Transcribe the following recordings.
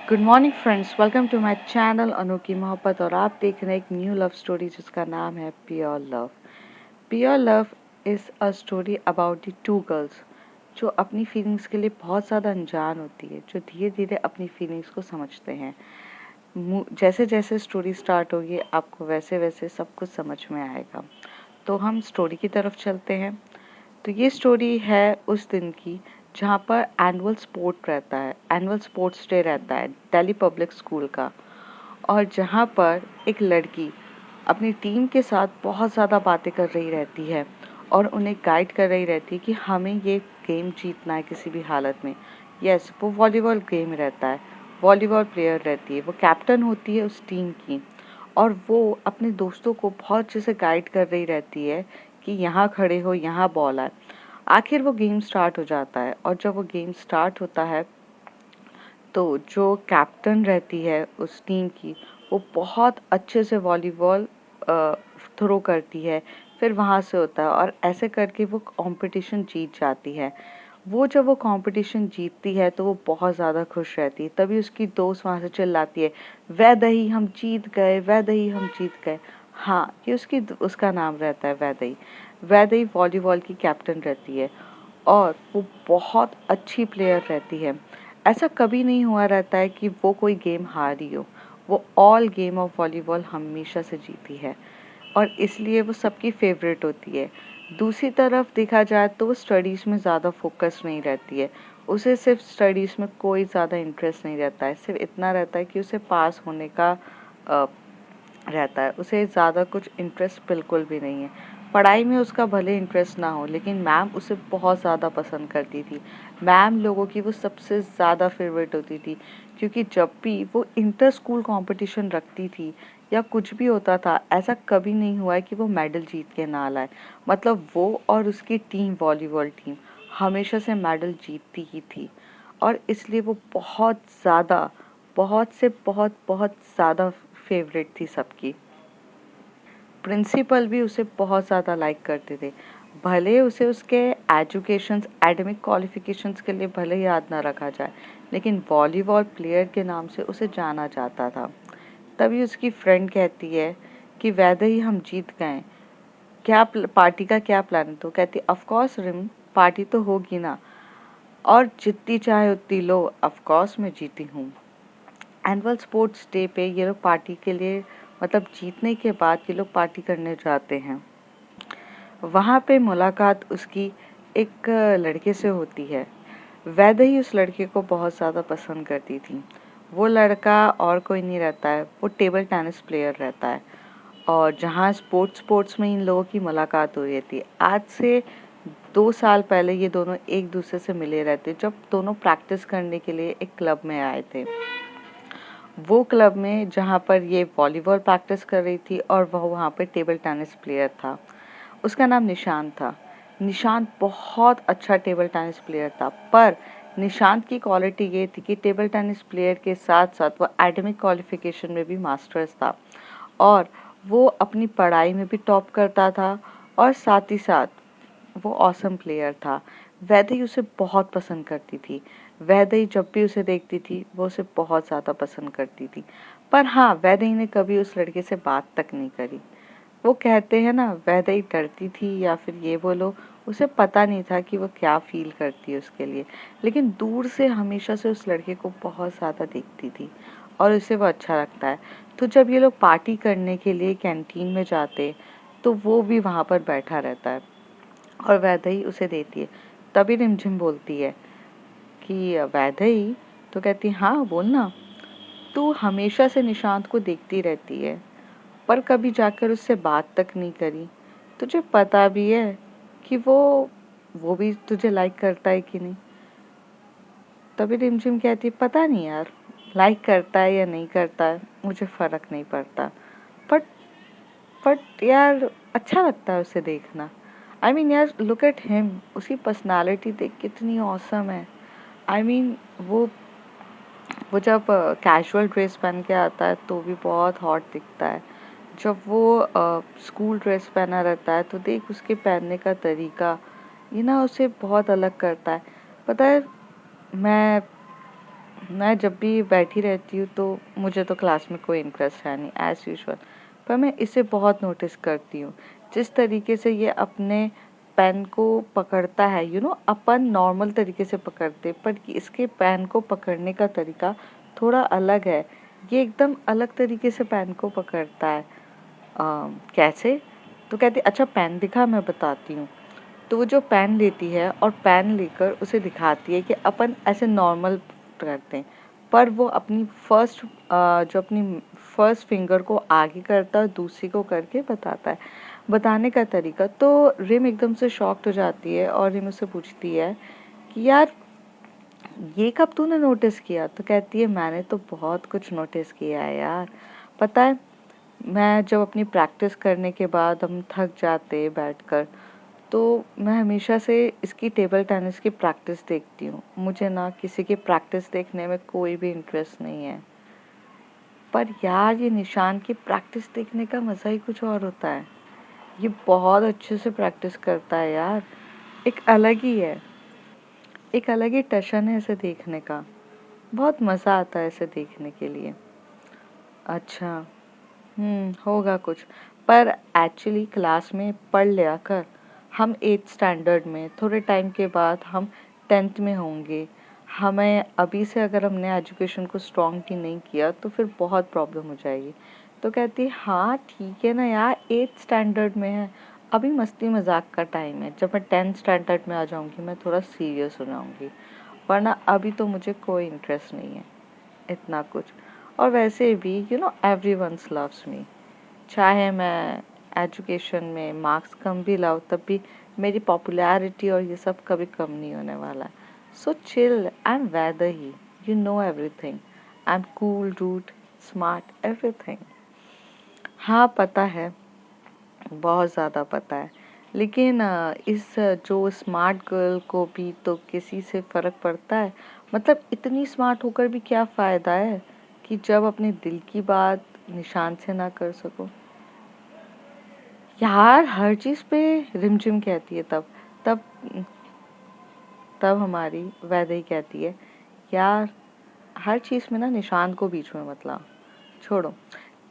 Good morning friends, welcome to my channel Anokhi Mohabbat. और आप देख रहे हैं एक न्यू लव स्टोरी जिसका नाम है pure love. Pure love is a story about the two girls जो अपनी फीलिंग्स के लिए बहुत ज़्यादा अनजान होती है, जो धीरे धीरे अपनी फीलिंग्स को समझते हैं। जैसे जैसे स्टोरी स्टार्ट होगी आपको वैसे वैसे सब कुछ समझ में आएगा। तो हम स्टोरी की तरफ चलते हैं। तो ये स्टोरी है उस दिन की जहाँ पर एनुअल स्पोर्ट्स डे रहता है दिल्ली पब्लिक स्कूल का। और जहाँ पर एक लड़की अपनी टीम के साथ बहुत ज़्यादा बातें कर रही रहती है और उन्हें गाइड कर रही रहती है कि हमें ये गेम जीतना है किसी भी हालत में। यस, वो वॉलीबॉल गेम रहता है, वॉलीबॉल प्लेयर रहती है, वो कैप्टन होती है उस टीम की। और वो अपने दोस्तों को बहुत अच्छे से गाइड कर रही रहती है कि यहाँ खड़े हो, यहाँ बॉल आए। आखिर वो गेम स्टार्ट हो जाता है और जब वो गेम स्टार्ट होता है तो जो कैप्टन रहती है उस टीम की, वो बहुत अच्छे से वॉलीबॉल थ्रो करती है। फिर वहाँ से होता है और ऐसे करके वो कंपटीशन जीत जाती है। वो जब वो कंपटीशन जीतती है तो वो बहुत ज़्यादा खुश रहती है। तभी उसकी दोस्त वहाँ से चिल्लाती है, वैदेही हम जीत गए, वैदेही हम जीत गए। हाँ, ये उसका नाम रहता है वैदेही। वैदेही वॉलीबॉल की कैप्टन रहती है और वो बहुत अच्छी प्लेयर रहती है। ऐसा कभी नहीं हुआ रहता है कि वो कोई गेम हारी हो। वो ऑल गेम ऑफ वॉलीबॉल हमेशा से जीती है और इसलिए वो सबकी फेवरेट होती है। दूसरी तरफ देखा जाए तो वो स्टडीज़ में ज़्यादा फोकस नहीं रहती है। उसे सिर्फ स्टडीज़ में कोई ज़्यादा इंटरेस्ट नहीं रहता है। सिर्फ इतना रहता है कि उसे पास होने का अ, रहता है। उसे ज़्यादा कुछ इंटरेस्ट बिल्कुल भी नहीं है। पढ़ाई में उसका भले इंटरेस्ट ना हो लेकिन मैम उसे बहुत ज़्यादा पसंद करती थी। मैम लोगों की वो सबसे ज़्यादा फेवरेट होती थी क्योंकि जब भी वो इंटर स्कूल कॉम्पिटिशन रखती थी या कुछ भी होता था, ऐसा कभी नहीं हुआ है कि वो मेडल जीत के ना लाए। मतलब वो और उसकी टीम, वॉलीबॉल टीम, हमेशा से मेडल जीतती ही थी और इसलिए वो बहुत बहुत ज़्यादा फेवरेट थी सबकी। प्रिंसिपल भी उसे बहुत ज़्यादा लाइक करते थे। भले उसे उसके एजुकेशंस, एकेडमिक क्वालिफिकेशंस के लिए भले याद ना रखा जाए, लेकिन वॉलीबॉल प्लेयर के नाम से उसे जाना जाता था। तभी उसकी फ्रेंड कहती है कि वैदेही हम जीत गए, पार्टी का क्या प्लान है? तो कहती ऑफ कोर्स रिम, पार्टी तो होगी ना, और जितनी चाहे उतनी लो, ऑफ कोर्स मैं जीती हूँ। एनुअल स्पोर्ट्स डे पे ये लोग पार्टी के लिए, मतलब जीतने के बाद ये लोग पार्टी करने जाते हैं। वहाँ पे मुलाकात उसकी एक लड़के से होती है। वैदेही उस लड़के को बहुत ज़्यादा पसंद करती थी। वो लड़का और कोई नहीं रहता है, वो टेबल टेनिस प्लेयर रहता है। और जहाँ स्पोर्ट्स में इन लोगों की मुलाकात हो रही थी, आज से 2 साल पहले ये दोनों एक दूसरे से मिले रहते जब दोनों प्रैक्टिस करने के लिए एक क्लब में आए थे। वो क्लब में जहाँ पर ये वॉलीबॉल प्रैक्टिस कर रही थी और वह वहाँ पे टेबल टेनिस प्लेयर था। उसका नाम निशांत था। निशांत बहुत अच्छा टेबल टेनिस प्लेयर था, पर निशांत की क्वालिटी ये थी कि टेबल टेनिस प्लेयर के साथ साथ वो एकेडमिक क्वालिफिकेशन में भी मास्टर्स था और वो अपनी पढ़ाई में भी टॉप करता था और साथ ही साथ वो ऑसम प्लेयर था। वैदेही उसे बहुत पसंद करती थी। वैदेही जब भी उसे देखती थी वो उसे बहुत ज़्यादा पसंद करती थी। पर हाँ, वैदेही ने कभी उस लड़के से बात तक नहीं करी। वो कहते हैं ना, वैदेही डरती थी या फिर ये बोलो, उसे पता नहीं था कि वो क्या फील करती है उसके लिए, लेकिन दूर से हमेशा से उस लड़के को बहुत ज़्यादा देखती थी और उसे वो अच्छा लगता है। तो जब ये लोग पार्टी करने के लिए कैंटीन में जाते तो वो भी वहाँ पर बैठा रहता है और वैदेही उसे देती है। तभी रिमझिम बोलती है कि वैदेही, तो कहती है हाँ बोलना। तू हमेशा से निशांत को देखती रहती है पर कभी जाकर उससे बात तक नहीं करी। तुझे पता भी है कि वो भी तुझे लाइक करता है कि नहीं? तभी रिमझिम कहती है पता नहीं यार, लाइक करता है या नहीं करता है मुझे फर्क नहीं पड़ता, बट यार अच्छा लगता है उसे देखना। आई मीन यार, लुक एट हिम, उसकी पर्सनालिटी देख कितनी ऑसम है। आई मीन वो जब कैजुअल ड्रेस पहन के आता है तो भी बहुत हॉट दिखता है। जब वो स्कूल ड्रेस पहना रहता है तो देख उसके पहनने का तरीका, ये ना उसे बहुत अलग करता है। पता है, मैं मैं जब भी बैठी रहती हूँ तो मुझे तो क्लास में कोई इंटरेस्ट है नहीं एज़ यूजुअल, पर मैं इसे बहुत नोटिस करती हूँ। जिस तरीके से ये अपने पेन को पकड़ता है, अपन नॉर्मल तरीके से पकड़ते, पर इसके पेन को पकड़ने का तरीका थोड़ा अलग है। ये एकदम अलग तरीके से पेन को पकड़ता है। कैसे? तो कहती अच्छा पेन दिखा, मैं बताती हूँ। तो वो जो पेन लेती है और पेन लेकर उसे दिखाती है कि अपन ऐसे नॉर्मल करते हैं, पर वो अपनी जो अपनी फर्स्ट फिंगर को आगे करता है और दूसरी को करके बताता है। बताने का तरीका तो रिम एकदम से शॉक्ड हो जाती है और रिम उससे पूछती है कि यार ये कब तूने नोटिस किया? तो कहती है मैंने तो बहुत कुछ नोटिस किया है यार। पता है, मैं जब अपनी प्रैक्टिस करने के बाद हम थक जाते बैठकर, तो मैं हमेशा से इसकी टेबल टेनिस की प्रैक्टिस देखती हूँ। मुझे ना किसी की प्रैक्टिस देखने में कोई भी इंटरेस्ट नहीं है, पर यार ये निशान की प्रैक्टिस देखने का मज़ा ही कुछ और होता है। ये बहुत अच्छे से प्रैक्टिस करता है यार। एक अलग ही है, एक अलग ही टशन है इसे देखने का। बहुत मज़ा आता है इसे देखने के लिए। अच्छा, होगा कुछ। पर एक्चुअली क्लास में पढ़ लिया कर। हम 8th स्टैंडर्ड में, थोड़े टाइम के बाद हम 10th में होंगे। हमें अभी से अगर हमने एजुकेशन को स्ट्रॉन्ग ही नहीं किया तो फिर बहुत प्रॉब्लम हो जाएगी। तो कहती है हाँ ठीक है ना यार, 8th स्टैंडर्ड में है, अभी मस्ती मजाक का टाइम है। जब मैं 10th स्टैंडर्ड में आ जाऊंगी मैं थोड़ा सीरियस हो जाऊंगी, वरना अभी तो मुझे कोई इंटरेस्ट नहीं है इतना कुछ। और वैसे भी एवरीवन्स लव्स मी, चाहे मैं एजुकेशन में मार्क्स कम भी लाऊं तब भी मेरी पॉपुलैरिटी और ये सब कभी कम नहीं होने वाला है। So chill, I am weather he, you know everything, I am cool root smart everything. हाँ पता है, बहुत ज़्यादा पता है, लेकिन इस जो स्मार्ट गर्ल को भी तो किसी से फ़र्क पड़ता है। मतलब इतनी स्मार्ट होकर भी क्या फ़ायदा है कि जब अपने दिल की बात निशान से ना कर सको। यार हर चीज़ पे रिमझिम कहती है तब तब हमारी वैदेही कहती है यार हर चीज़ में ना निशान को बीच में मत लाओ, छोड़ो।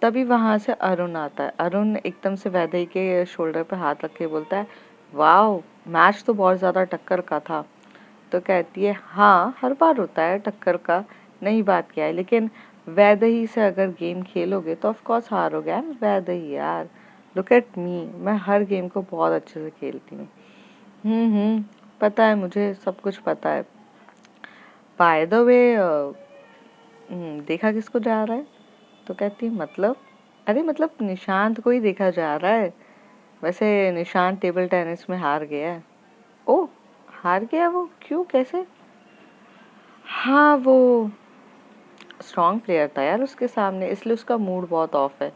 तभी वहां से अरुण आता है। अरुण एकदम से वैदेही के शोल्डर पे हाथ रख के बोलता है वाओ, मैच तो बहुत ज्यादा टक्कर का था। तो कहती है हाँ हर बार होता है टक्कर का, नई बात क्या है, लेकिन वैदेही से अगर गेम खेलोगे तो ऑफ कोर्स हारोगे। आई एम वैदेही यार, लुक एट मी, मैं हर गेम को बहुत अच्छे से खेलती हूँ। हम्म, पता है, मुझे सब कुछ पता है। बाय द वे देखा किसको जा रहा है? तो कहती है मतलब, अरे मतलब निशांत को ही देखा जा रहा है। वैसे निशांत टेबल टेनिस में हार गया है। ओ, हार गया वो? क्यों, कैसे? हाँ वो स्ट्रॉन्ग प्लेयर था यार उसके सामने, इसलिए उसका मूड बहुत ऑफ है।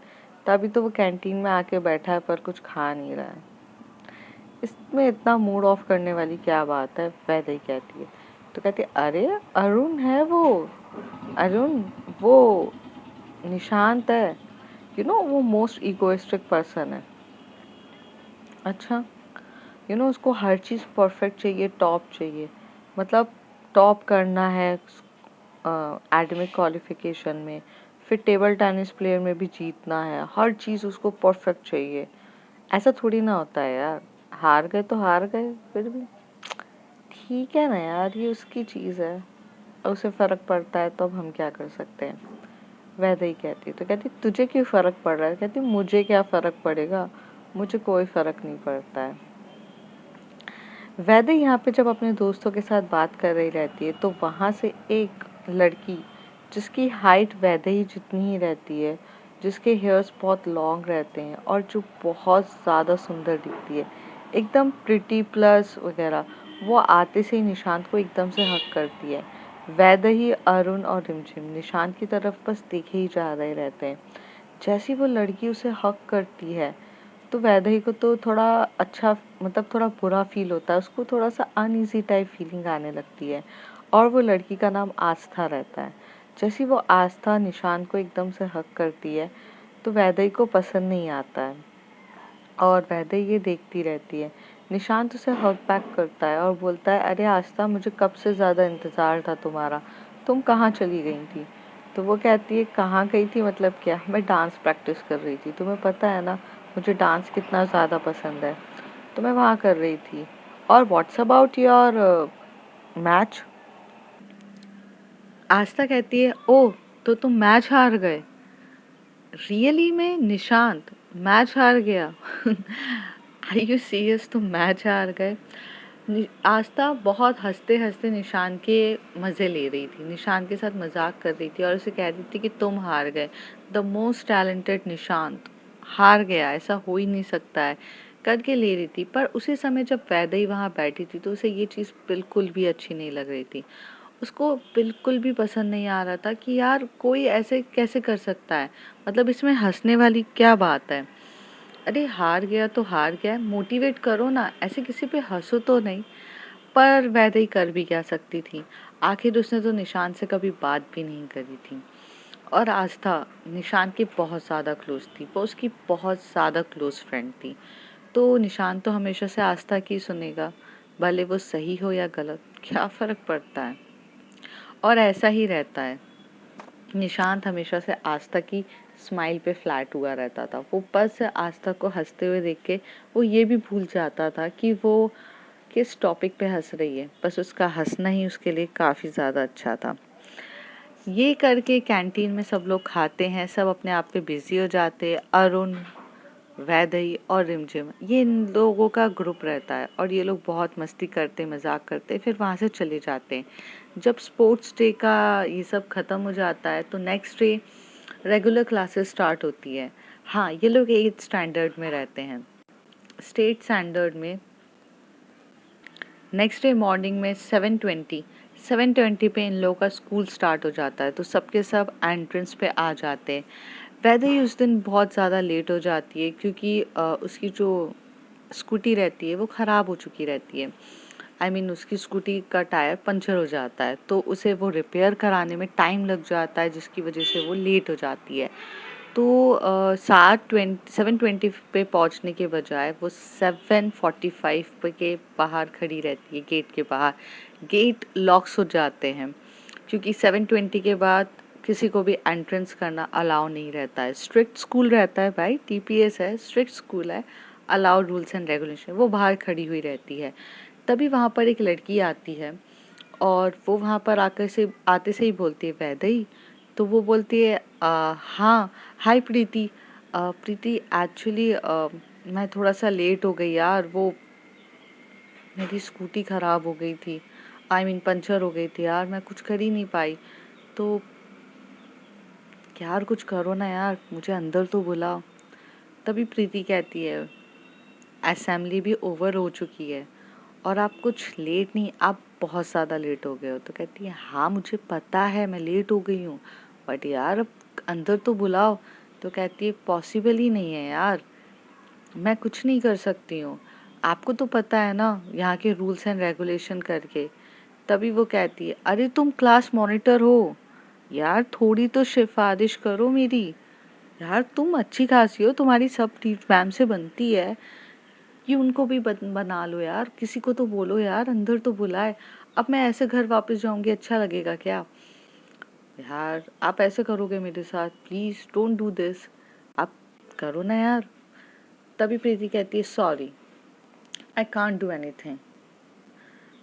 तभी तो वो कैंटीन में आके बैठा है पर कुछ खा नहीं रहा है। इसमें इतना मूड ऑफ करने वाली क्या बात है, वैसे ही कहती है। तो कहती है अरे अरुण है वो, अरुण वो निशांत है, वो मोस्ट इगोइस्टिक पर्सन है। अच्छा, उसको हर चीज़ परफेक्ट चाहिए, टॉप चाहिए। मतलब टॉप करना है एकेडमिक क्वालिफिकेशन में, फिर टेबल टेनिस प्लेयर में भी जीतना है, हर चीज़ उसको परफेक्ट चाहिए। ऐसा थोड़ी ना होता है यार, हार गए तो हार गए, फिर भी ठीक है ना यार, ये उसकी चीज़ है, उसे फ़र्क पड़ता है तो अब हम क्या कर सकते हैं। वैसे ही कहती, तो कहती तुझे क्यों फ़र्क पड़ रहा है? कहती मुझे क्या फ़र्क पड़ेगा, मुझे कोई फ़र्क नहीं पड़ता है। वैदे यहाँ पे जब अपने दोस्तों के साथ बात कर रही रहती है तो वहाँ से एक लड़की, जिसकी हाइट वैदे ही जितनी ही रहती है, जिसके हेयर्स बहुत लॉन्ग रहते हैं और जो बहुत ज़्यादा सुंदर दिखती है, एकदम प्रिटी प्लस वगैरह, वो आते से ही निशांत को एकदम से हक करती है। वैदे ही, अरुण और रिमझिम निशांत की तरफ बस देखे ही जा रहे रहते हैं। जैसी वो लड़की उसे हक करती है तो वैदेही को तो थोड़ा अच्छा, मतलब थोड़ा बुरा फील होता है, उसको थोड़ा सा अनईजी टाइप फीलिंग आने लगती है। और वो लड़की का नाम आस्था रहता है। जैसी वो आस्था निशांत को एकदम से हक करती है तो वैदेही को पसंद नहीं आता है और वैदेही ये देखती रहती है। निशांत उसे हक बैक करता है और बोलता है अरे आस्था, मुझे कब से ज़्यादा इंतज़ार था तुम्हारा, तुम कहाँ चली गई थी? तो वो कहती है कहाँ गई थी मतलब क्या, मैं डांस प्रैक्टिस कर रही थी, तुम्हें पता है ना मुझे डांस कितना ज़्यादा पसंद है, तो मैं वहाँ कर रही थी। और व्हाट्स अबाउट योर मैच? आस्था कहती है ओह, तो तुम मैच हार गए? रियली में निशांत मैच हार गया? आर यू सीरियस, तुम मैच हार गए? आस्था बहुत हंसते हंसते निशान के मज़े ले रही थी, निशान के साथ मजाक कर रही थी और उसे कह रही थी कि तुम हार गए, द मोस्ट टैलेंटेड निशांत हार गया, ऐसा हो ही नहीं सकता है, करके ले रही थी। पर उसी समय जब वैदेही वहाँ बैठी थी तो उसे ये चीज़ बिल्कुल भी अच्छी नहीं लग रही थी। उसको बिल्कुल भी पसंद नहीं आ रहा था कि यार कोई ऐसे कैसे कर सकता है, मतलब इसमें हंसने वाली क्या बात है? अरे हार गया तो हार गया, मोटिवेट करो ना, ऐसे किसी पे हंसो तो नहीं। पर वैदेही कर भी क्या सकती थी, आखिर उसने तो निशान से कभी बात भी नहीं करी थी। और आस्था निशान की बहुत ज़्यादा क्लोज थी, वो उसकी बहुत ज़्यादा क्लोज फ्रेंड थी, तो निशान तो हमेशा से आस्था की सुनेगा, भले वो सही हो या गलत, क्या फ़र्क पड़ता है। और ऐसा ही रहता है, निशांत हमेशा से आस्था की स्माइल पे फ्लैट हुआ रहता था, वो बस आस्था को हंसते हुए देख के वो ये भी भूल जाता था कि वो किस टॉपिक पे हंस रही है, बस उसका हंसना ही उसके लिए काफ़ी ज़्यादा अच्छा था। ये करके कैंटीन में सब लोग खाते हैं, सब अपने आप पे बिजी हो जाते हैं। अरुण, वैदेही और रिमझिम, ये इन लोगों का ग्रुप रहता है और ये लोग बहुत मस्ती करते, मजाक करते, फिर वहाँ से चले जाते हैं। जब स्पोर्ट्स डे का ये सब ख़त्म हो जाता है तो next day regular classes start होती है। हाँ, ये लोग 8th स्टैंडर्ड में रहते हैं, स्टेट स्टैंडर्ड में। नेक्स्ट डे मॉर्निंग में 7:20 पे इन लोगों का स्कूल स्टार्ट हो जाता है, तो सबके सब एंट्रेंस पे आ जाते हैं। वैदेही उस दिन बहुत ज़्यादा लेट हो जाती है क्योंकि उसकी जो स्कूटी रहती है वो ख़राब हो चुकी रहती है। उसकी स्कूटी का टायर पंचर हो जाता है, तो उसे वो रिपेयर कराने में टाइम लग जाता है, जिसकी वजह से वो लेट हो जाती है। तो 7:20 पे पहुंचने के बजाय वो 7:45 पे के बाहर खड़ी रहती है, गेट के बाहर। गेट लॉक्स हो जाते हैं क्योंकि 7:20 के बाद किसी को भी एंट्रेंस करना अलाउ नहीं रहता है। स्ट्रिक्ट स्कूल रहता है भाई, टीपीएस है, स्ट्रिक्ट स्कूल है, अलाउ रूल्स एंड रेगुलेशन। वो बाहर खड़ी हुई रहती है, तभी वहाँ पर एक लड़की आती है और वो वहाँ पर आकर से आते से ही बोलती है वैदेही। तो वो बोलती है हाँ, हाय प्रीति। प्रीति एक्चुअली मैं थोड़ा सा लेट हो गई यार, वो मेरी स्कूटी ख़राब हो गई थी, पंचर हो गई थी यार, मैं कुछ कर ही नहीं पाई। तो यार कुछ करो ना यार, मुझे अंदर तो बुलाओ। तभी प्रीति कहती है असेंबली भी ओवर हो चुकी है और आप कुछ लेट नहीं, आप बहुत ज़्यादा लेट हो गए हो। तो कहती है हाँ मुझे पता है मैं लेट हो गई हूँ, बट यार अब अंदर तो बुलाओ। तो कहती है पॉसिबल ही नहीं है यार, मैं कुछ नहीं कर सकती हूँ, आपको तो पता है ना यहाँ के रूल्स एंड रेगुलेशन करके। तभी वो कहती है अरे तुम क्लास मॉनिटर हो यार, थोड़ी तो सिफारिश करो मेरी, यार तुम अच्छी खासी हो, तुम्हारी सब मैम से बनती है कि उनको भी बना लो यार, किसी को तो बोलो यार अंदर तो बुलाए। अब मैं ऐसे घर वापस जाऊंगी, अच्छा लगेगा क्या? यार आप ऐसे करोगे मेरे साथ, प्लीज डोंट डू दिस, आप करो ना यार। तभी प्रीति कहती है sorry, I can't do anything.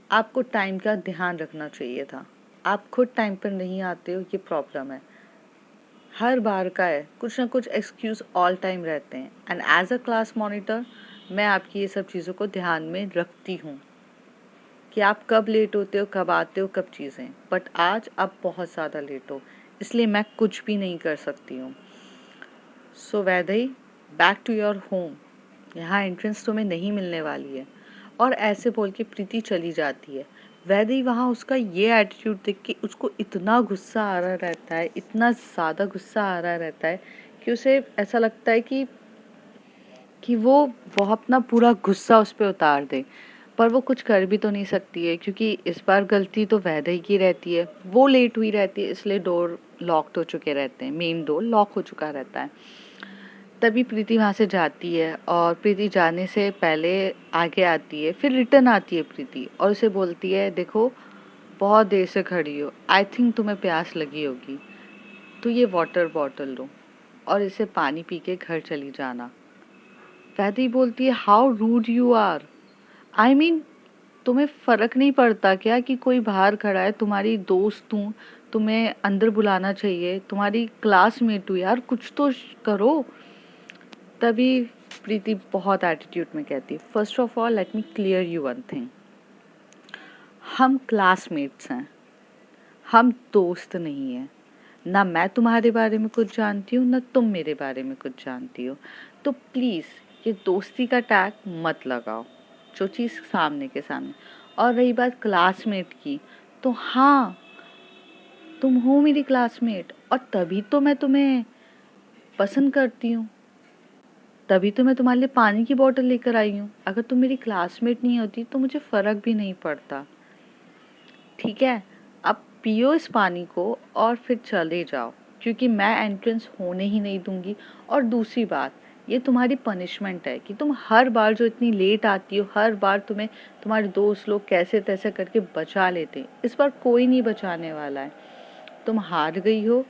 आपको टाइम का ध्यान रखना चाहिए था, आप खुद टाइम पर नहीं आते हो, ये प्रॉब्लम है, हर बार का है, कुछ ना कुछ एक्सक्यूज ऑल टाइम रहते हैं। And as a class monitor मैं आपकी ये सब चीज़ों को ध्यान में रखती हूँ कि आप कब लेट होते हो, कब आते हो, कब चीज़ें, बट आज आप बहुत ज़्यादा लेट हो, इसलिए मैं कुछ भी नहीं कर सकती हूँ। So Vaidehi, back to your home, यहाँ एंट्रेंस तुम्हें नहीं मिलने वाली है। और ऐसे बोल के प्रीति चली जाती है। वैदेही वहाँ उसका ये एटीट्यूड देख के उसको इतना गुस्सा आ रहा रहता है, इतना ज़्यादा गुस्सा आ रहा रहता है कि उसे ऐसा लगता है कि वो अपना पूरा गुस्सा उस पर उतार दे, पर वो कुछ कर भी तो नहीं सकती है क्योंकि इस बार गलती तो वैदेही की रहती है, वो लेट हुई रहती है, इसलिए डोर लॉक्ड हो चुके रहते हैं, मेन डोर लॉक हो चुका रहता है। तभी प्रीति वहाँ से जाती है और प्रीति जाने से पहले आगे आती है, फिर रिटर्न आती है प्रीति और उसे बोलती है देखो बहुत देर से खड़ी हो, आई थिंक तुम्हें प्यास लगी होगी, तो ये वाटर बॉटल लो और इसे पानी पी के घर चली जाना। वैदेही बोलती है, how rude you are. I mean, तुम्हें फर्क नहीं पड़ता क्या कि कोई बाहर खड़ा है, तुम्हारी दोस्त हूँ, तुम्हें अंदर बुलाना चाहिए, तुम्हारी क्लासमेट हूँ यार, कुछ तो करो। तभी प्रीति बहुत एटीट्यूड में कहती है, first of all let me clear you one thing, हम क्लासमेट्स हैं, हम दोस्त नहीं हैं। ना मैं तुम्हारे बारे में कुछ जानती हूँ, ना तुम मेरे बारे में कुछ जानती हो, तो प्लीज़ ये दोस्ती का टैग मत लगाओ, जो चीज़ सामने के सामने। और रही बात क्लासमेट की, तो हाँ, तुम हो मेरी क्लासमेट, और तभी तो मैं तुम्हें पसंद करती हूँ, तभी तो मैं तुम्हारे लिए पानी की बोतल लेकर आई हूँ। अगर तुम मेरी क्लासमेट नहीं होती तो मुझे फ़र्क भी नहीं पड़ता। ठीक है, अब पियो इस पानी को और फिर चले जाओ, क्योंकि मैं एंट्रेंस होने ही नहीं दूंगी। और दूसरी बात, ये तुम्हारी पनिशमेंट है कि तुम हर बार जो इतनी लेट आती हो, हर बार तुम्हें तुम्हारे दोस्त लोग कैसे तैसे करके बचा लेते हैं, इस बार कोई नहीं बचाने वाला है। तुम हार गई हो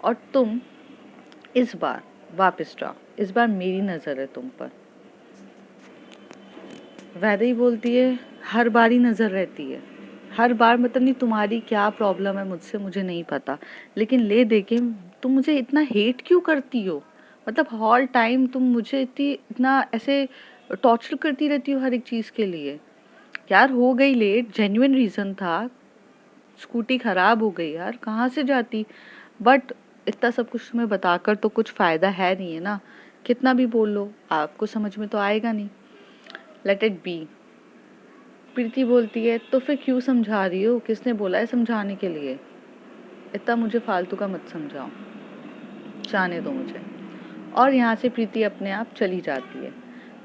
और तुम इस बार वापस जाओ, इस बार मेरी नज़र है तुम पर। वैदेही बोलती है, हर बार ही नज़र रहती है, हर बार मतलब नहीं, तुम्हारी क्या प्रॉब्लम है मुझसे मुझे नहीं पता, लेकिन ले देके तुम मुझे इतना हेट क्यों करती हो? मतलब हॉल टाइम तुम मुझे इतना ऐसे टॉर्चर करती रहती हो हर एक चीज़ के लिए। यार हो गई लेट, जेन्युइन रीज़न था, स्कूटी खराब हो गई यार, कहाँ से जाती। बट इतना सब कुछ तुम्हें बताकर तो कुछ फ़ायदा है नहीं है ना, कितना भी बोल लो आपको समझ में तो आएगा नहीं। Let it be. प्रीति बोलती है, तो फिर क्यों समझा रही हो, किसने बोला है समझाने के लिए? इतना मुझे फालतू का मत समझाओ, जाने दो मुझे। और यहाँ से प्रीति अपने आप चली जाती है।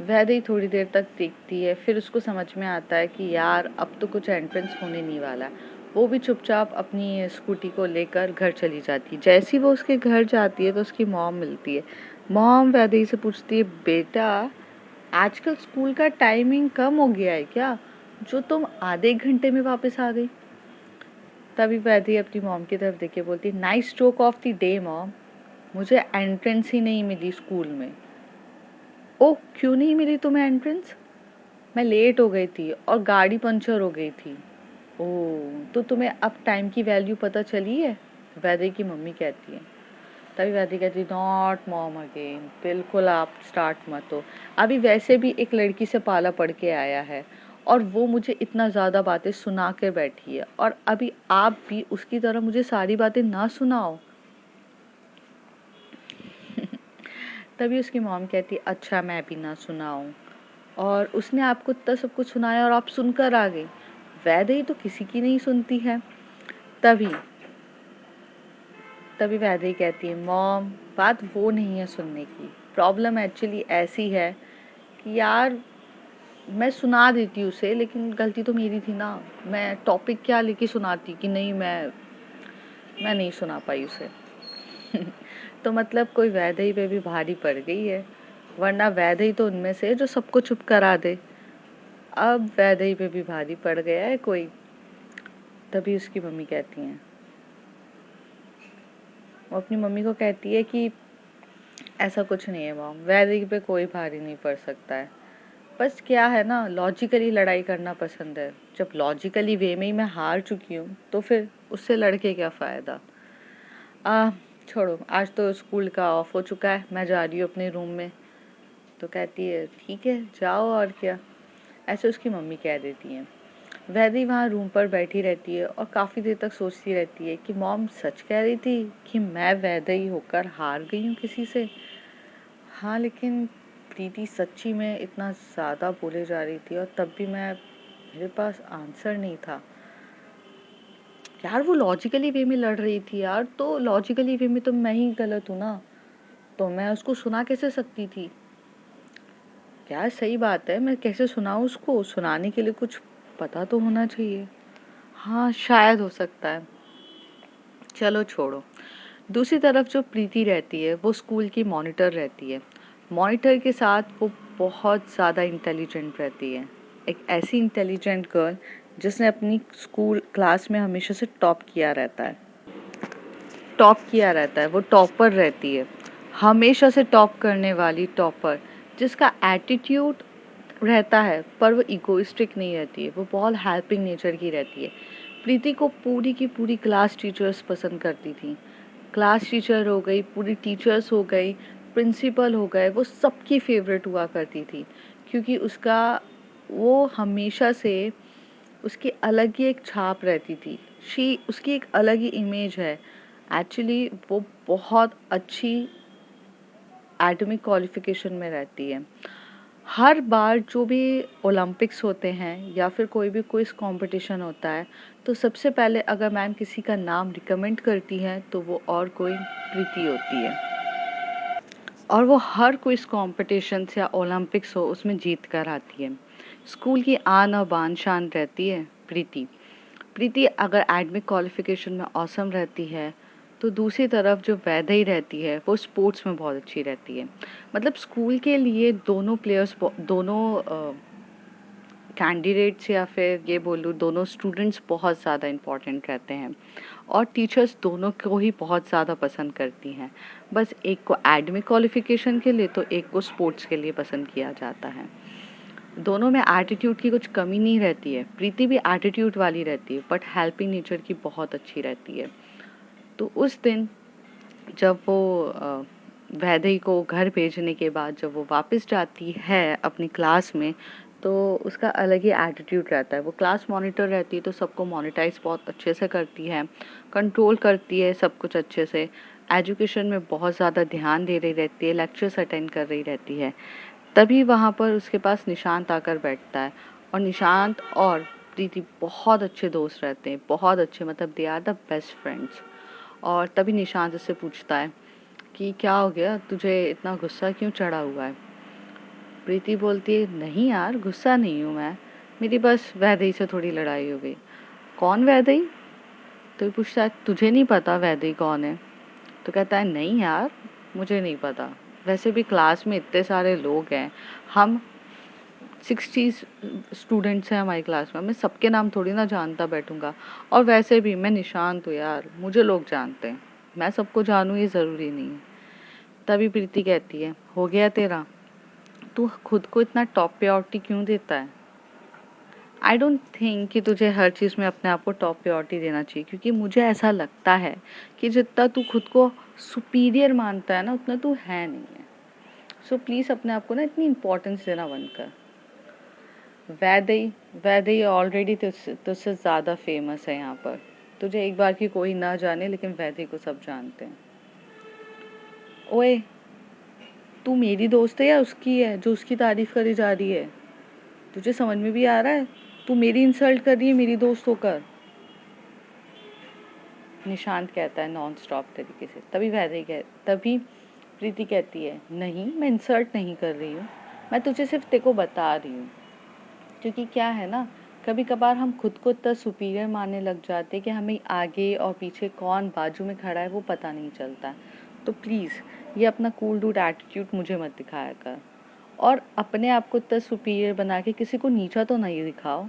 वैदेही थोड़ी देर तक देखती है, फिर उसको समझ में आता है कि यार अब तो कुछ एंट्रेंस होने नहीं वाला। वो भी चुपचाप अपनी स्कूटी को लेकर घर चली जाती है। जैसे ही वो उसके घर जाती है तो उसकी मॉम मिलती है। मॉम वैदेही से पूछती है, बेटा आजकल स्कूल का टाइमिंग कम हो गया है क्या, जो तुम आधे एक घंटे में वापस आ गई? तभी वैदेही अपनी मॉम की तरफ देख के बोलती है, nice stroke of the day mom, मुझे एंट्रेंस ही नहीं मिली स्कूल में। ओह, क्यों नहीं मिली तुम्हें एंट्रेंस? मैं लेट हो गई थी और गाड़ी पंचर हो गई थी। ओह, तो तुम्हें अब टाइम की वैल्यू पता चली है? वैदेही की मम्मी कहती है। तभी वैदेही कहती है, नॉट मॉम अगेन, बिल्कुल आप स्टार्ट मत हो। अभी वैसे भी एक लड़की से पाला पड़ के आया है और वो मुझे इतना ज़्यादा बातें सुना कर बैठी है, और अभी आप भी उसकी तरह मुझे सारी बातें ना सुनाओ। तभी उसकी मॉम कहती, अच्छा मैं भी ना सुनाऊं, और उसने आपको इतना सब कुछ सुनाया और आप सुनकर आ गई। वैदेही तो किसी की नहीं सुनती है। तभी तभी वैदेही कहती है, मॉम बात वो नहीं है सुनने की, प्रॉब्लम एक्चुअली ऐसी है कि यार मैं सुना देती उसे, लेकिन गलती तो मेरी थी ना, मैं टॉपिक क्या लेके सुनाती कि नहीं, मैं नहीं सुना पाई उसे। तो मतलब कोई वैदेही पे भी भारी पड़ गई है, वरना वैदेही तो उनमें से जो सबको चुप करा दे, अब वैदेही पे भी भारी पड़ गया है कोई। तभी उसकी मम्मी कहती हैं, वो अपनी मम्मी को कहती है कि ऐसा कुछ नहीं है मॉम, वैदेही पे कोई भारी नहीं पड़ सकता है, बस क्या है ना, लॉजिकली लड़ाई करना पसंद है। जब लॉजिकली वे में ही मैं हार चुकी हूँ तो फिर उससे लड़के क्या फ़ायदा। छोड़ो, आज तो स्कूल का ऑफ हो चुका है, मैं जा रही हूँ अपने रूम में। तो कहती है, ठीक है जाओ, और क्या, ऐसे उसकी मम्मी कह देती हैं। वैदेही वहाँ रूम पर बैठी रहती है और काफ़ी देर तक सोचती रहती है कि मॉम सच कह रही थी कि मैं वैदेही होकर हार गई हूँ किसी से। हाँ, लेकिन प्रीति सच्ची में इतना ज़्यादा बोले जा रही थी और तब भी मेरे पास आंसर नहीं था। यार वो लॉजिकली वे में लड़ रही थी यार, तो लॉजिकली वे में तो मैं ही गलत हूँ ना, तो मैं उसको सुना कैसे सकती थी? यार सही बात है, मैं कैसे सुनाऊँ उसको? सुनाने के लिए कुछ पता तो होना चाहिए। हाँ, शायद हो सकता है। चलो छोड़ो। दूसरी तरफ जो प्रीति रहती है वो स्कूल की मॉनिटर रहती है। मॉनिटर के साथ वो बहुत ज़्यादा इंटेलिजेंट रहती है, एक ऐसी इंटेलिजेंट गर्ल जिसने अपनी स्कूल क्लास में हमेशा से टॉप किया रहता है, टॉप किया रहता है, वो टॉपर रहती है, हमेशा से टॉप करने वाली टॉपर, जिसका एटीट्यूड रहता है पर वो इगोइस्टिक नहीं रहती है, वो बहुत हेल्पिंग नेचर की रहती है। प्रीति को पूरी की पूरी क्लास टीचर्स पसंद करती थी। क्लास टीचर हो गई, पूरी टीचर्स हो गई, प्रिंसिपल हो गए, वो सबकी फेवरेट हुआ करती थी, क्योंकि उसका वो हमेशा से उसकी अलग ही एक छाप रहती थी। उसकी एक अलग ही इमेज है। एक्चुअली वो बहुत अच्छी एटॉमिक क्वालिफिकेशन में रहती है। हर बार जो भी ओलंपिक्स होते हैं या फिर कोई भी क्विज कंपटीशन होता है, तो सबसे पहले अगर मैम किसी का नाम रिकमेंड करती हैं तो वो और कोई प्रीति होती है, और वो हर क्विज कंपटीशन या ओलंपिक्स हो उसमें जीत कर आती है। स्कूल की आन और बान शान रहती है प्रीति। प्रीति अगर एडमिक क्वालिफिकेशन में ऑसम रहती है, तो दूसरी तरफ जो वैदेही रहती है वो स्पोर्ट्स में बहुत अच्छी रहती है। मतलब स्कूल के लिए दोनों प्लेयर्स, दोनों कैंडिडेट्स या फिर ये बोलूँ दोनों स्टूडेंट्स बहुत ज़्यादा इम्पॉर्टेंट रहते हैं, और टीचर्स दोनों को ही बहुत ज़्यादा पसंद करती हैं। बस एक को एडमिक क्वालिफिकेशन के लिए तो एक को स्पोर्ट्स के लिए पसंद किया जाता है। दोनों में एटीट्यूड की कुछ कमी नहीं रहती है। प्रीति भी एटीट्यूड वाली रहती है, बट हेल्पिंग नेचर की बहुत अच्छी रहती है। तो उस दिन जब वो वैदेही को घर भेजने के बाद जब वो वापस जाती है अपनी क्लास में, तो उसका अलग ही एटीट्यूड रहता है। वो क्लास मॉनिटर रहती है, तो सबको मॉनिटाइज बहुत अच्छे से करती है, कंट्रोल करती है सब कुछ अच्छे से, एजुकेशन में बहुत ज़्यादा ध्यान दे रही रहती है, लेक्चर्स अटेंड कर रही रहती है। तभी वहाँ पर उसके पास निशांत आकर बैठता है, और निशांत और प्रीति बहुत अच्छे दोस्त रहते हैं, बहुत अच्छे, मतलब they are the best friends. और तभी निशांत उससे पूछता है कि क्या हो गया, तुझे इतना गुस्सा क्यों चढ़ा हुआ है। प्रीति बोलती है, नहीं यार गुस्सा नहीं हूँ मैं, मेरी बस वैदेही से थोड़ी लड़ाई हो गई। कौन वैदेही? तो पूछता है, तुझे नहीं पता वैदेही कौन है? तो कहता है, नहीं यार मुझे नहीं पता, वैसे भी क्लास में इतने सारे लोग हैं, हम 60 स्टूडेंट्स हैं हमारी क्लास में, मैं सबके नाम थोड़ी ना जानता बैठूंगा, और वैसे भी मैं निशांत हूँ यार, मुझे लोग जानते हैं, मैं सबको जानूँ ये ज़रूरी नहीं है। तभी प्रीति कहती है, हो गया तेरा, तू खुद को इतना टॉप प्रायोरिटी क्यों देता है? आई डोंट थिंक कि तुझे हर चीज़ में अपने आप को टॉप प्रायोरिटी देना चाहिए, क्योंकि मुझे ऐसा लगता है कि जितना तू खुद को सुपीरियर मानता है ना, उतना तू है नहीं है। सो प्लीज़ अपने आप को ना इतनी इम्पोर्टेंस देना बंद कर। वैदेही वैदेही ऑलरेडी तुझसे ज़्यादा फेमस है यहाँ पर, तुझे एक बार की कोई ना जाने, लेकिन वैदेही को सब जानते हैं। ओए, तू मेरी दोस्त है या उसकी है जो उसकी तारीफ करी जा रही है? तुझे समझ में भी आ रहा है? तू मेरी इंसल्ट कर रही है मेरी दोस्त होकर। निशांत कहता है नॉन स्टॉप तरीके से। तभी प्रीति कहती है, नहीं मैं इंसल्ट नहीं कर रही हूँ, मैं तुझे सिर्फ तेको बता रही हूँ। क्योंकि क्या है ना, कभी कभार हम खुद को इतना सुपीरियर मानने लग जाते कि हमें आगे और पीछे कौन बाजू में खड़ा है वो पता नहीं चलता। तो प्लीज़ ये अपना कूल डूड एटीट्यूड मुझे मत दिखाया कर, और अपने आप को इतना सुपीरियर बना के किसी को नीचा तो नहीं दिखाओ।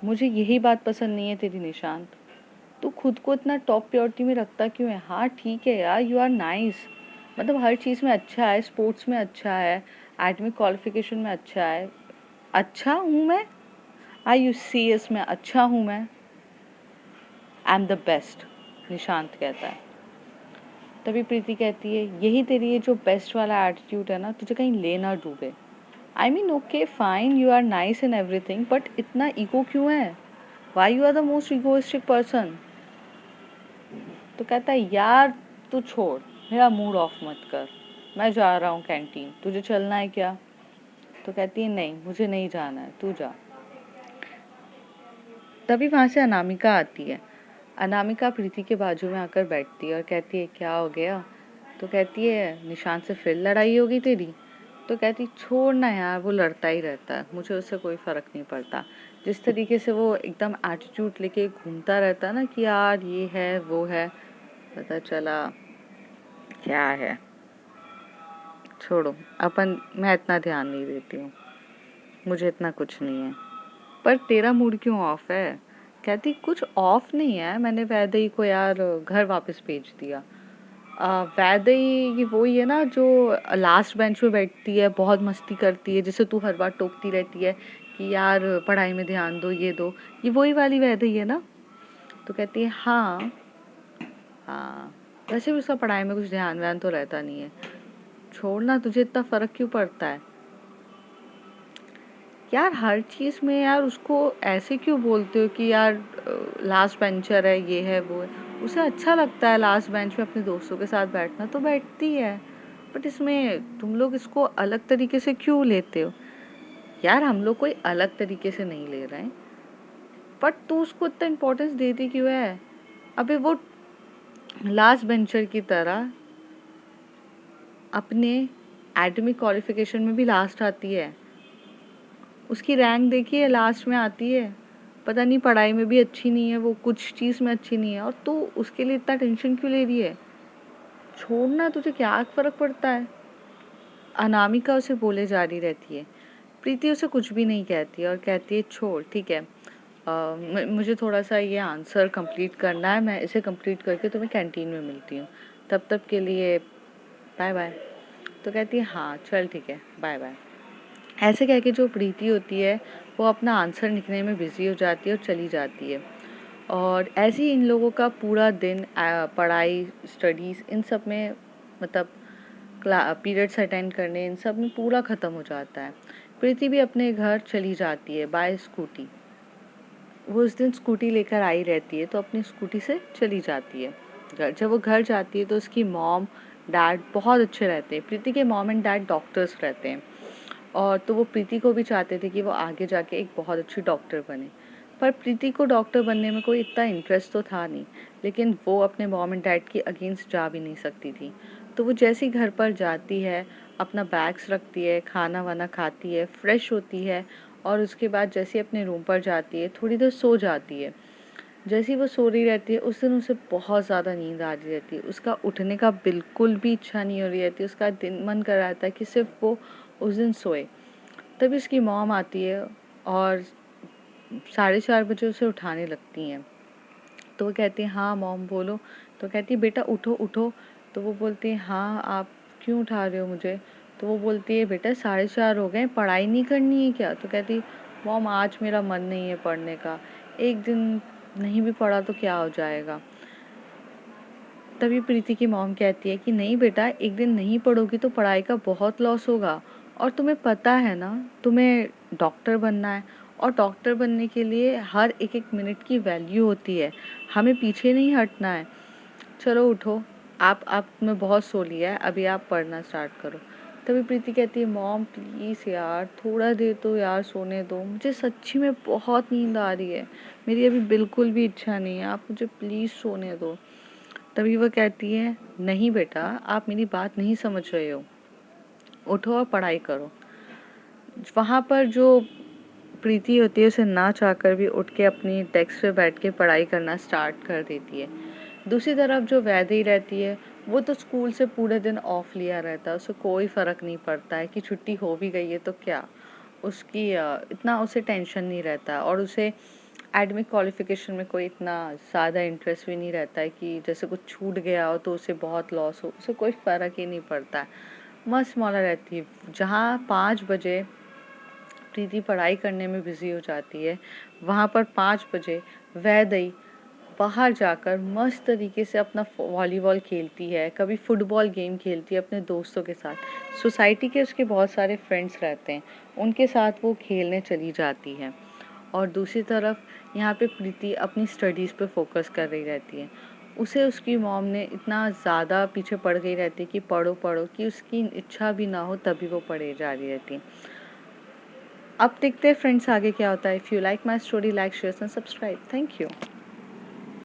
मुझे यही बात पसंद नहीं है तेरी निशांत। तू खुद को इतना टॉप प्रायोरिटी में रखता क्यों है? हाँ ठीक है यार, यू आर नाइस, मतलब हर चीज़ में अच्छा है, स्पोर्ट्स में अच्छा है, एटॉमिक क्वालिफिकेशन में अच्छा है। अच्छा हूँ मैं? Are you serious? में अच्छा हूँ मैं? I am the best, Nishant कहता है। तभी प्रीति कहती है, यही तेरी ये जो बेस्ट वाला एटीट्यूड है ना, तुझे कहीं ले ना डूबे। I mean okay fine, you are nice in everything, but इतना ईगो क्यों है? Why you are the most egoistic person? तो कहता है, यार तू छोड़, मेरा मूड ऑफ मत कर, मैं जा रहा हूँ कैंटीन, तुझे चलना है क्या? तो कहती है, नहीं मुझे नहीं जाना है, तू जा। तभी वहाँ से अनामिका आती है। अनामिका प्रीति के बाजू में आकर बैठती है और कहती है, क्या हो गया? तो कहती है, निशांत से फिर लड़ाई हो गई तेरी? तो कहती, छोड़ ना यार, वो लड़ता ही रहता है, मुझे उससे कोई फर्क नहीं पड़ता। जिस तरीके से वो एकदम एटीट्यूड लेके घूमता रहता है ना कि यार ये है वो है, पता चला क्या है। छोड़ो, मैं इतना ध्यान नहीं देती हूँ, मुझे इतना कुछ नहीं है। पर तेरा मूड क्यों ऑफ है? कहती कुछ ऑफ नहीं है, मैंने वैदेही को यार घर वापस भेज दिया। वैदेही ये वही है ना जो लास्ट बेंच पे बैठती है, बहुत मस्ती करती है, जिसे तू हर बार टोकती रहती है कि यार पढ़ाई में ध्यान दो, ये दो, ये वही वाली वैदेही है ना? तो कहती है हाँ। हाँ, वैसे भी उसका पढ़ाई में कुछ ध्यान व्यान तो रहता नहीं है। छोड़ना, तुझे इतना फर्क क्यों पड़ता है? यार हर चीज़ में यार उसको ऐसे क्यों बोलते हो कि यार लास्ट बेंचर है, ये है वो है। उसे अच्छा लगता है लास्ट बेंच में अपने दोस्तों के साथ बैठना, तो बैठती है। बट इसमें तुम लोग इसको अलग तरीके से क्यों लेते हो? यार हम लोग कोई अलग तरीके से नहीं ले रहे हैं, बट तू उसको इतना इम्पोर्टेंस देती क्यों है? अबे वो लास्ट बेंचर की तरह अपने एटॉमिक क्वालिफिकेशन में भी लास्ट आती है। उसकी रैंक देखिए, लास्ट में आती है। पता नहीं पढ़ाई में भी अच्छी नहीं है वो, कुछ चीज़ में अच्छी नहीं है, और तू उसके लिए इतना टेंशन क्यों ले रही है? छोड़ना, तुझे क्या फ़र्क पड़ता है? अनामिका उसे बोले जा रही रहती है। प्रीति उसे कुछ भी नहीं कहती और कहती है छोड़, ठीक है, मुझे थोड़ा सा ये आंसर कंप्लीट करना है, मैं इसे कंप्लीट करके तुम्हें कैंटीन में मिलती हूँ, तब तक के लिए बाय बाय। तो कहती है हाँ चल ठीक है, बाय बाय। ऐसे कह के जो प्रीति होती है वो अपना आंसर लिखने में बिजी हो जाती है और चली जाती है। और ऐसे ही इन लोगों का पूरा दिन पढ़ाई, स्टडीज़, इन सब में, मतलब पीरियड्स अटेंड करने, इन सब में पूरा ख़त्म हो जाता है। प्रीति भी अपने घर चली जाती है बाय स्कूटी। वो उस दिन स्कूटी लेकर आई रहती है तो अपनी स्कूटी से चली जाती है घर। जब वो घर जाती है तो उसकी मॉम डैड बहुत अच्छे रहते हैं। प्रीति के मॉम एंड डैड डॉक्टर्स रहते हैं, और तो वो प्रीति को भी चाहते थे कि वो आगे जाके एक बहुत अच्छी डॉक्टर बने। पर प्रीति को डॉक्टर बनने में कोई इतना इंटरेस्ट तो था नहीं, लेकिन वो अपने मॉम एंड डैड के अगेंस्ट जा भी नहीं सकती थी। तो वो जैसे ही घर पर जाती है, अपना बैग्स रखती है, खाना वाना खाती है, फ्रेश होती है, और उसके बाद जैसे ही अपने रूम पर जाती है, थोड़ी देर सो जाती है। जैसे ही वो सो रही रहती है, उस दिन उसे बहुत ज़्यादा नींद आ रही रहती है। उसका उठने का बिल्कुल भी इच्छा नहीं हो रही रहती। उसका दिन मन कर रहा था कि सिर्फ वो उस दिन सोए। तभी उसकी मॉम आती है और 4:30 बजे उसे उठाने लगती हैं। तो वो कहती है हाँ मॉम बोलो। तो कहती है बेटा उठो उठो। तो वो बोलती है हाँ आप क्यों उठा रहे हो मुझे? तो वो बोलती है बेटा 4:30 हो गए, पढ़ाई नहीं करनी है क्या? तो कहती मॉम आज मेरा मन नहीं है पढ़ने का, एक दिन नहीं भी पढ़ा तो क्या हो जाएगा। तभी प्रीति की मॉम कहती है कि नहीं बेटा, एक दिन नहीं पढ़ोगी तो पढ़ाई का बहुत लॉस होगा, और तुम्हें पता है ना तुम्हें डॉक्टर बनना है, और डॉक्टर बनने के लिए हर एक एक मिनट की वैल्यू होती है, हमें पीछे नहीं हटना है। चलो उठो, आप में बहुत सो लिया है, अभी आप पढ़ना स्टार्ट करो। तभी प्रीति कहती है मॉम प्लीज़ यार थोड़ा देर तो यार सोने दो, मुझे सच्ची में बहुत नींद आ रही है, मेरी अभी बिल्कुल भी इच्छा नहीं है, आप मुझे प्लीज़ सोने दो। तभी वो कहती है नहीं बेटा, आप मेरी बात नहीं समझ रहे हो, उठो और पढ़ाई करो। वहाँ पर जो प्रीति होती है उसे ना चाहकर भी उठ के अपनी डेस्क पे बैठ के पढ़ाई करना स्टार्ट कर देती है। दूसरी तरफ जो वैदेही रहती है वो तो स्कूल से पूरे दिन ऑफ लिया रहता है, उसे कोई फ़र्क नहीं पड़ता है कि छुट्टी हो भी गई है तो क्या, उसकी इतना उसे टेंशन नहीं रहता है, और उसे एडमिक क्वालिफिकेशन में कोई इतना ज़्यादा इंटरेस्ट भी नहीं रहता है कि जैसे कुछ छूट गया हो तो उसे बहुत लॉस हो, उसे कोई फ़र्क ही नहीं पड़ता है, मस्त मौला रहती है। जहाँ 5 बजे प्रीति पढ़ाई करने में बिजी हो जाती है, वहाँ पर 5 बजे वैदेही बाहर जाकर मस्त तरीके से अपना वॉलीबॉल खेलती है, कभी फुटबॉल गेम खेलती है अपने दोस्तों के साथ। सोसाइटी के उसके बहुत सारे फ्रेंड्स रहते हैं, उनके साथ वो खेलने चली जाती है। और दूसरी तरफ यहाँ पे प्रीति अपनी स्टडीज़ पे फोकस कर रही रहती है। उसे उसकी मॉम ने इतना ज़्यादा पीछे पड़ गई रहती है कि पढ़ो पढ़ो, कि उसकी इच्छा भी ना हो तभी वो पढ़े जा रही रहती है। अब देखते हैं फ्रेंड्स आगे क्या होता है। If you like my story, like share and subscribe. Thank you.